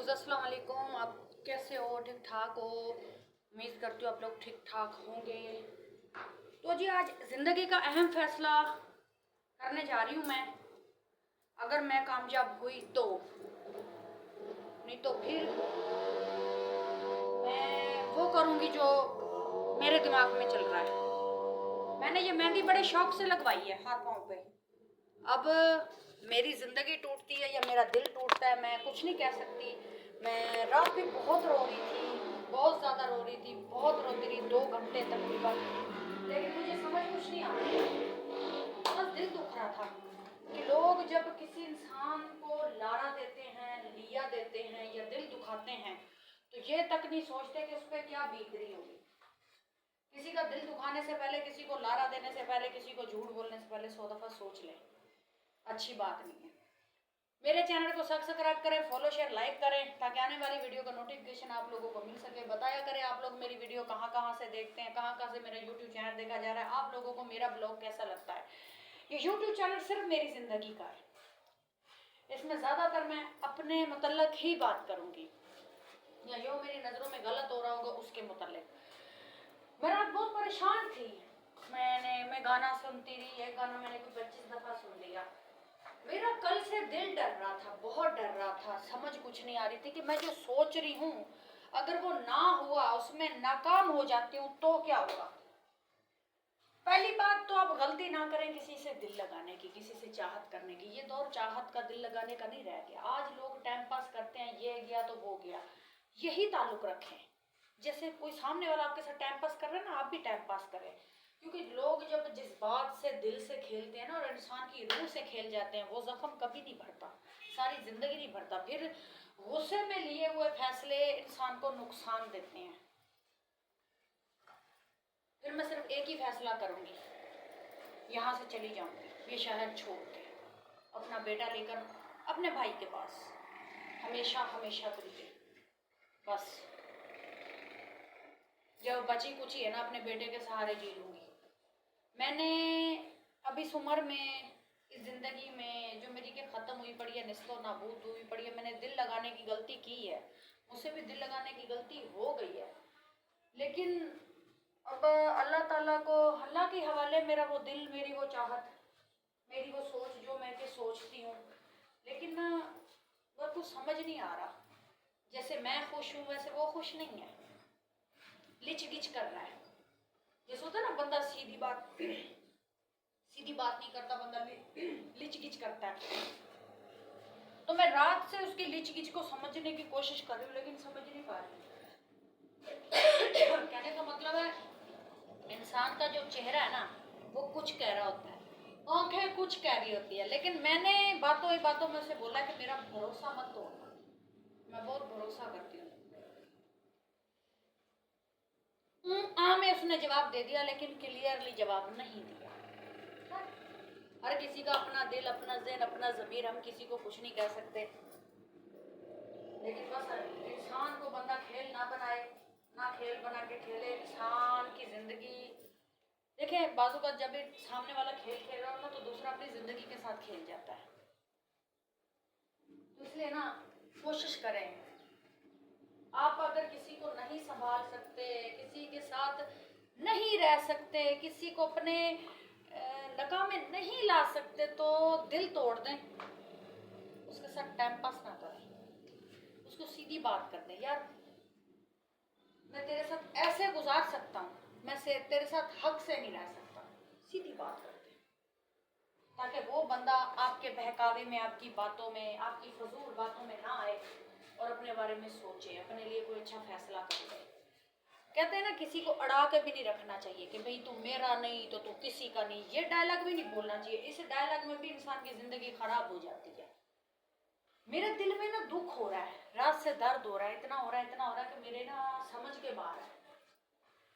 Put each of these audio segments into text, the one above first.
Views अस्सलाम वालेकुम। आप कैसे हो? ठीक ठाक हो? उम्मीद करती हूँ आप लोग ठीक ठाक होंगे। तो जी आज ज़िंदगी का अहम फैसला करने जा रही हूँ मैं। अगर मैं कामयाब हुई तो, नहीं तो फिर मैं वो करूँगी जो मेरे दिमाग में चल रहा है। मैंने ये मेहंदी बड़े शौक से लगवाई है हाथ पाँव पे। अब मेरी ज़िंदगी टूटती है या मेरा दिल टूटता है, मैं कुछ नहीं कह सकती। मैं रात भी बहुत रो रही थी, बहुत ज़्यादा रो रही थी, बहुत रोती रही 2 घंटे तकरीबन। लेकिन मुझे समझ कुछ नहीं आ रहा, बस दिल दुख रहा था कि लोग जब किसी इंसान को लारा देते हैं, लिया देते हैं या दिल दुखाते हैं तो ये तक नहीं सोचते कि उस पर क्या बीत रही होगी। किसी का दिल दुखाने से पहले, किसी को लारा देने से पहले, किसी को झूठ बोलने से पहले 100 दफ़ा सोच लें। अच्छी बात नहीं है। मेरे चैनल को सब्सक्राइब करें, फॉलो शेयर लाइक करें ताकि आने वाली वीडियो का नोटिफिकेशन आप लोगों को मिल सके। बताया करें आप लोग मेरी वीडियो कहाँ कहाँ से देखते हैं, कहाँ कहाँ से मेरा यूट्यूब चैनल देखा जा रहा है, आप लोगों को मेरा ब्लॉग कैसा लगता है। ये यूट्यूब चैनल सिर्फ मेरी ज़िंदगी का है, इसमें ज़्यादातर मैं अपने मुतल्लक ही बात करूँगी या जो मेरी नज़रों में गलत हो रहा होगा उसके मुतल्लिक। मैं रात बहुत परेशान थी। मैं गाना सुनती रही, एक गाना मैंने कोई 25 दफ़ा सुन लिया। मेरा कल से दिल डर रहा था, बहुत डर रहा था। समझ कुछ नहीं आ रही थी कि मैं जो सोच रही हूँ अगर वो ना हुआ, उसमें नाकाम हो जाती हूँ तो क्या होगा। पहली बात तो आप गलती ना करें किसी से दिल लगाने की, किसी से चाहत करने की। ये दौर चाहत का, दिल लगाने का नहीं रह गया। आज लोग टाइम पास करते हैं, ये गया तो वो गया। यही ताल्लुक रखें, जैसे कोई सामने वाला आपके साथ टाइम पास कर रहा है ना, आप भी टाइम पास करें। क्योंकि लोग जब जज्बात से, दिल से खेलते हैं ना और इंसान की रूह से खेल जाते हैं, वो जख्म कभी नहीं भरता, सारी जिंदगी नहीं भरता। फिर गुस्से में लिए हुए फैसले इंसान को नुकसान देते हैं। फिर मैं सिर्फ एक ही फैसला करूंगी, यहाँ से चली जाऊंगी ये शहर छोड़ के, अपना बेटा लेकर अपने भाई के पास हमेशा हमेशा के लिए। बस जब बची कुची है ना, अपने बेटे के सहारे जी लूंगी। मैंने अब इस उम्र में, इस ज़िंदगी में जो मेरी के ख़त्म हुई पड़ी है, निस्लो नाबूद हुई पड़ी है, मैंने दिल लगाने की गलती की है, मुझसे भी दिल लगाने की गलती हो गई है। लेकिन अब अल्लाह ताला को, अल्लाह के हवाले मेरा वो दिल, मेरी वो चाहत, मेरी वो सोच जो मैं के सोचती हूँ। लेकिन ना वो कुछ समझ नहीं आ रहा। जैसे मैं खुश हूँ वैसे वो खुश नहीं है, लिच गिच कर रहा है। जैसे होता है ना, बंदा सीधी बात नहीं करता, बंदा लिच गिच करता है। तो मैं रात से उसकी लिच गिच को समझने की कोशिश कर रही हूँ लेकिन समझ नहीं पा रही। कहने का मतलब है, इंसान का जो चेहरा है ना वो कुछ कह रहा होता है, आंखें कुछ कह रही होती है। लेकिन मैंने बातों ही बातों में से बोला कि मेरा भरोसा मत तोड़ना। मैं बहुत भरोसा करती हूँ। में उसने जवाब दे दिया लेकिन क्लियरली जवाब नहीं दिया। हर किसी का अपना दिल, अपना ज़हन, अपना ज़मीर, हम किसी को कुछ नहीं कह सकते। लेकिन बस इंसान को बंदा खेल ना बनाए, ना खेल बना के खेले इंसान की ज़िंदगी। देखिए बाजू का जब सामने वाला खेल खेल रहा होता है तो दूसरा अपनी ज़िंदगी के साथ खेल जाता है। तो इसलिए ना कोशिश करें, आप अगर किसी को नहीं संभाल सकते, किसी के साथ नहीं रह सकते, किसी को अपने लगाम में नहीं ला सकते तो दिल तोड़ दें। उसके साथ टाइम पास ना करें, उसको सीधी बात कर दें, यार मैं तेरे साथ ऐसे गुजार सकता हूँ, मैं से तेरे साथ हक से नहीं रह सकता। सीधी बात कर दें ताकि वो बंदा आपके बहकावे में, आपकी बातों में, आपकी फजूल बातों में ना आए और अपने बारे में सोचे, अपने लिए कोई अच्छा फैसला कर ले। कहते हैं ना, किसी को अड़ा के भी नहीं रखना चाहिए कि भाई तू मेरा नहीं तो तू किसी का नहीं। ये डायलॉग भी नहीं बोलना चाहिए। इस डायलॉग में भी इंसान की जिंदगी खराब हो जाती है। मेरे दिल में ना दुख हो रहा है, रात से दर्द हो रहा है, इतना हो रहा है, इतना हो रहा है कि मेरे ना समझ के बाहर है।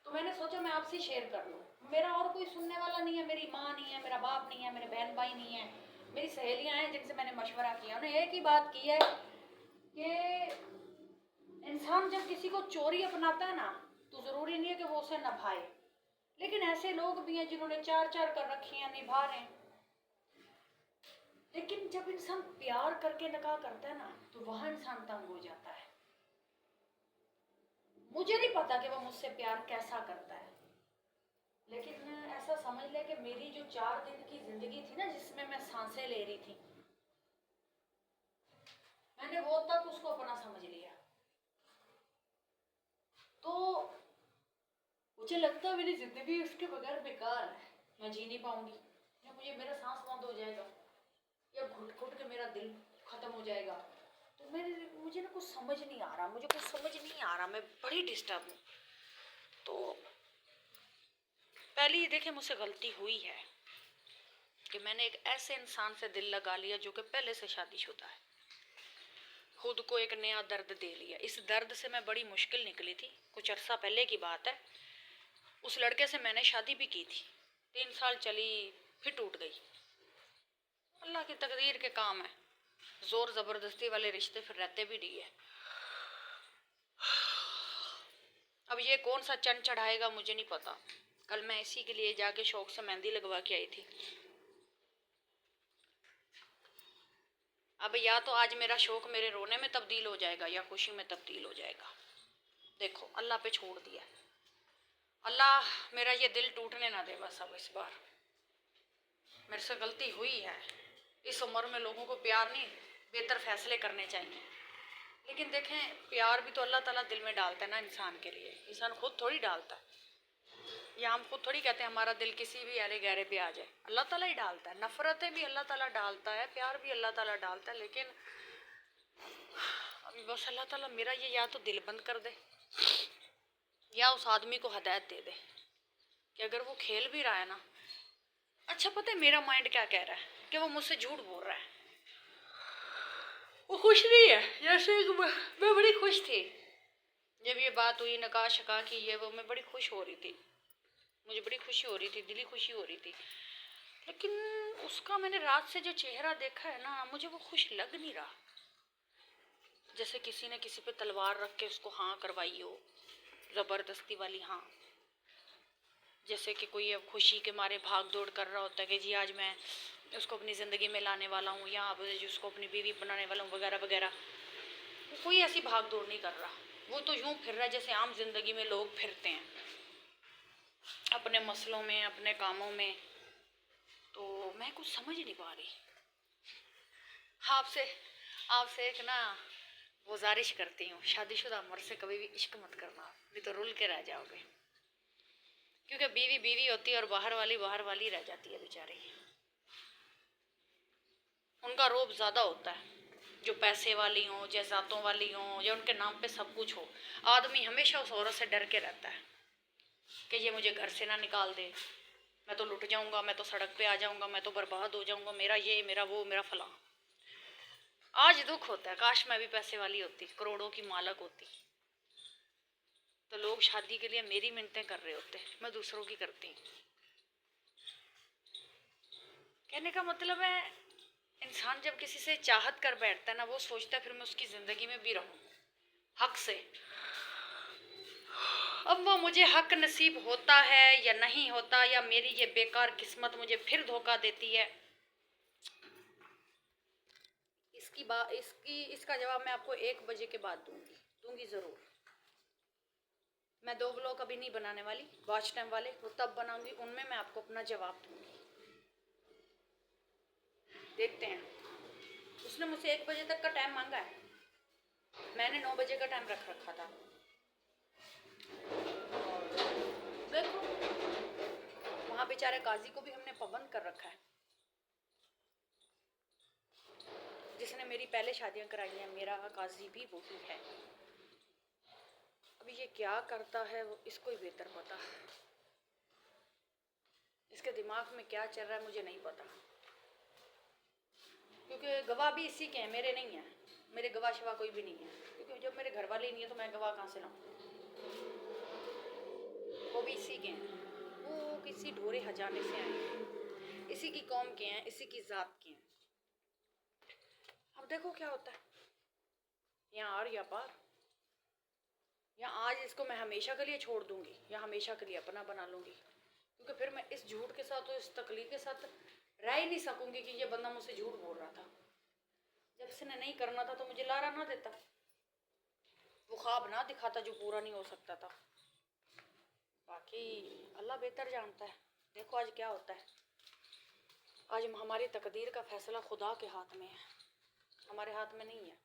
तो मैंने सोचा मैं आपसे शेयर कर लूँ। मेरा और कोई सुनने वाला नहीं है, मेरी माँ नहीं है, मेरा बाप नहीं है, मेरे बहन भाई नहीं है, मेरी सहेलियाँ हैं जिनसे मैंने मशवरा किया। उन्हें एक ही बात की है कि इंसान जब किसी को चोरी अपनाता है ना तो ज़रूरी नहीं है कि वो उसे निभाए। लेकिन ऐसे लोग भी हैं जिन्होंने 4-4 कर रखी हैं, निभा रहे हैं। लेकिन जब इंसान प्यार करके निकाह करता है ना तो वहाँ इंसान तंग हो जाता है। मुझे नहीं पता कि वो मुझसे प्यार कैसा करता है, लेकिन ऐसा समझ ले कि मेरी जो 4 दिन की जिंदगी थी ना, जिसमें मैं सांसें ले रही थी, मैंने वो तक उसको अपना समझ लिया। तो मुझे लगता है मेरी जिंदगी उसके बगैर बेकार है। मैं जी नहीं पाऊंगी, या मुझे मेरा सांस बंद हो जाएगा, या घुट घुट के मेरा दिल खत्म हो जाएगा। तो मुझे ना कुछ समझ नहीं आ रहा, मुझे कुछ समझ नहीं आ रहा, मैं बड़ी डिस्टर्ब हूँ। तो पहले ये देखे मुझसे गलती हुई है कि मैंने एक ऐसे इंसान से दिल लगा लिया जो कि पहले से शादीशुदा है, खुद को एक नया दर्द दे लिया। इस दर्द से मैं बड़ी मुश्किल निकली थी, कुछ अरसा पहले की बात है। उस लड़के से मैंने शादी भी की थी, 3 साल चली, फिर टूट गई। अल्लाह की तकदीर के काम है, जोर जबरदस्ती वाले रिश्ते फिर रहते भी नहीं है। अब ये कौन सा चंद चढ़ाएगा मुझे नहीं पता। कल मैं इसी के लिए जाके शौक से मेहंदी लगवा के आई थी। अब या तो आज मेरा शौक मेरे रोने में तब्दील हो जाएगा या खुशी में तब्दील हो जाएगा। देखो अल्लाह पे छोड़ दिया, अल्लाह मेरा ये दिल टूटने ना दे बस। अब इस बार मेरे से गलती हुई है। इस उम्र में लोगों को प्यार नहीं, बेहतर फैसले करने चाहिए। लेकिन देखें, प्यार भी तो अल्लाह ताला दिल में डालता है ना इंसान के लिए, इंसान खुद थोड़ी डालता है। या हम खुद थोड़ी कहते हैं हमारा दिल किसी भी अरे गहरे पे आ जाए, अल्लाह ताला ही डालता है। नफरतें भी अल्लाह ताला डालता है, प्यार भी अल्लाह ताला डालता है। लेकिन अभी बस अल्लाह ताला मेरा ये या तो दिल बंद कर दे, या उस आदमी को हिदायत दे दे कि अगर वो खेल भी रहा है ना, अच्छा पता है मेरा माइंड क्या कह रहा है कि वो मुझसे झूठ बोल रहा है, वो खुश नहीं है। जैसे मैं बड़ी खुश थी जब ये बात हुई, नकाह शका की, ये वो, मैं बड़ी खुश हो रही थी, मुझे बड़ी खुशी हो रही थी, दिली खुशी हो रही थी। लेकिन उसका मैंने रात से जो चेहरा देखा है ना, मुझे वो खुश लग नहीं रहा। जैसे किसी ने किसी पे तलवार रख के उसको हाँ करवाई हो, ज़बरदस्ती वाली हाँ। जैसे कि कोई अब खुशी के मारे भाग दौड़ कर रहा होता है कि जी आज मैं उसको अपनी ज़िंदगी में लाने वाला हूँ, या अब उसको अपनी बीवी बनाने वाला हूँ, वगैरह वगैरह। कोई ऐसी भाग दौड़ नहीं कर रहा, वो तो यूँ फिर रहा है जैसे आम जिंदगी में लोग फिरते हैं, अपने मसलों में, अपने कामों में। तो मैं कुछ समझ नहीं पा रही। आपसे आपसे एक ना गुजारिश करती हूँ, शादीशुदा मर्द से कभी भी इश्क मत करना, नहीं तो रुल के रह जाओगे। क्योंकि बीवी बीवी होती है और बाहर वाली रह जाती है बेचारी। उनका रोब ज़्यादा होता है, जो पैसे वाली हों, जैसातों वाली हों, या उनके नाम पे सब कुछ हो। आदमी हमेशा उस औरत से डर के रहता है कि ये मुझे घर से ना निकाल दे, मैं तो लुट जाऊंगा, मैं तो सड़क पे आ जाऊंगा, मैं तो बर्बाद हो जाऊंगा, मेरा ये, मेरा वो, मेरा फलां। आज दुख होता है, काश मैं भी पैसे वाली होती, करोड़ों की मालक होती, तो लोग शादी के लिए मेरी मिन्नतें कर रहे होते, मैं दूसरों की करती। कहने का मतलब है, इंसान जब किसी से चाहत कर बैठता है ना, वो सोचता है फिर मैं उसकी ज़िंदगी में भी रहूं हक से। अब वो मुझे हक नसीब होता है या नहीं होता, या मेरी ये बेकार किस्मत मुझे फिर धोखा देती है, इसका जवाब मैं आपको 1 बजे के बाद दूंगी ज़रूर। मैं 2 ब्लॉग अभी नहीं बनाने वाली, वॉच टाइम वाले वो तब बनाऊंगी, उनमें मैं आपको अपना जवाब दूंगी। देखते हैं, उसने मुझसे 1 बजे तक का टाइम मांगा है, मैंने 9 बजे का टाइम रख रखा था। देखो वहाँ बेचारे काजी को भी हमने पाबंद कर रखा है, जिसने मेरी पहले शादियाँ कराई हैं, मेरा काजी भी वही है। अभी ये क्या करता है वो इसको ही बेहतर पता, इसके दिमाग में क्या चल रहा है मुझे नहीं पता, क्योंकि गवाह भी इसी के हैं, मेरे नहीं हैं। मेरे गवाह शवा कोई भी नहीं है, क्योंकि जब मेरे घर वाले ही नहीं है तो मैं गवाह कहाँ से लाऊं। वो भी इसी के हैं, वो किसी ढोरे हजाने से आए हैं, इसी की कौम के हैं, इसी की जात के हैं। अब देखो क्या होता है, यहाँ आर या पार, या आज इसको मैं हमेशा के लिए छोड़ दूंगी या हमेशा के लिए अपना बना लूंगी, क्योंकि फिर मैं इस झूठ के साथ और इस तकलीफ के साथ रह ही नहीं सकूंगी कि ये बंदा मुझसे झूठ बोल रहा था। जब इसने नहीं करना था तो मुझे लारा ना देता, वो ख्वाब ना दिखाता जो पूरा नहीं हो सकता था। बाकी अल्लाह बेहतर जानता है। देखो आज क्या होता है। आज हमारी तकदीर का फैसला खुदा के हाथ में है, हमारे हाथ में नहीं है।